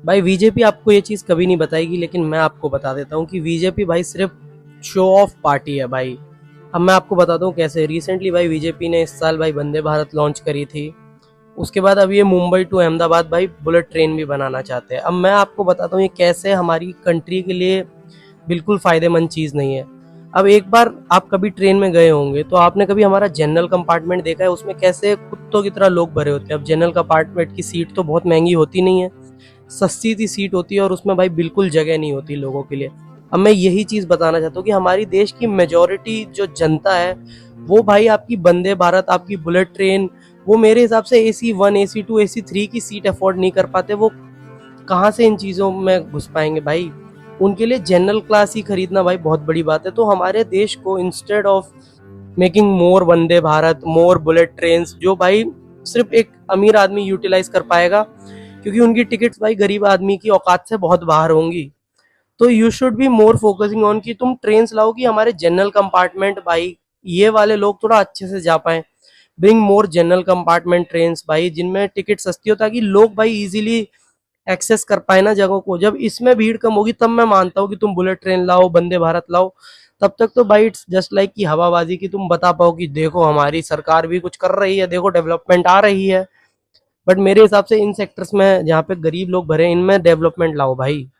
भाई बीजेपी आपको ये चीज़ कभी नहीं बताएगी, लेकिन मैं आपको बता देता हूँ कि बीजेपी भाई सिर्फ शो ऑफ पार्टी है भाई। अब मैं आपको बताता हूँ कैसे। रिसेंटली भाई बीजेपी ने इस साल भाई वंदे भारत लॉन्च करी थी। उसके बाद अब ये मुंबई टू अहमदाबाद भाई बुलेट ट्रेन भी बनाना चाहते हैं। अब मैं आपको बताता हूँ ये कैसे हमारी कंट्री के लिए बिल्कुल फायदेमंद चीज़ नहीं है। अब एक बार आप कभी ट्रेन में गए होंगे तो आपने कभी हमारा जनरल कंपार्टमेंट देखा है, उसमें कैसे कुत्तों की तरह लोग भरे होते हैं। अब जनरल कंपार्टमेंट की सीट तो बहुत महंगी होती नहीं है, सस्ती सी सीट होती है, और उसमें भाई बिल्कुल जगह नहीं होती लोगों के लिए। अब मैं यही चीज़ बताना चाहता हूँ कि हमारी देश की मेजोरिटी जो जनता है वो भाई आपकी वंदे भारत, आपकी बुलेट ट्रेन, वो मेरे हिसाब से AC1 AC2 AC3 की सीट अफोर्ड नहीं कर पाते। वो कहाँ से इन चीज़ों में घुस पाएंगे भाई। उनके लिए जनरल क्लास ही खरीदना भाई बहुत बड़ी बात है। तो हमारे देश को instead of making more Vande Bharat, more bullet train, जो भाई सिर्फ एक अमीर आदमी यूटिलाइज कर पाएगा, क्योंकि उनकी टिकट्स भाई गरीब आदमी की औकात से बहुत बाहर होंगी। तो you should be more focusing on कि तुम ट्रेन लाओ कि हमारे जनरल कंपार्टमेंट भाई ये वाले लोग थोड़ा अच्छे से जा पाए। Bring more general compartment train भाई जिनमें टिकट सस्ती हो, ताकि लोग भाई इजीली एक्सेस कर पाए ना जगहों को। जब इसमें भीड़ कम होगी तब मैं मानता हूँ कि तुम बुलेट ट्रेन लाओ, वंदे भारत लाओ। तब तक तो भाई इट्स जस्ट लाइक की हवाबाजी की तुम बता पाओ कि देखो हमारी सरकार भी कुछ कर रही है, देखो डेवलपमेंट आ रही है। बट मेरे हिसाब से इन सेक्टर्स में जहाँ पे गरीब लोग भरे इनमें डेवलपमेंट लाओ भाई।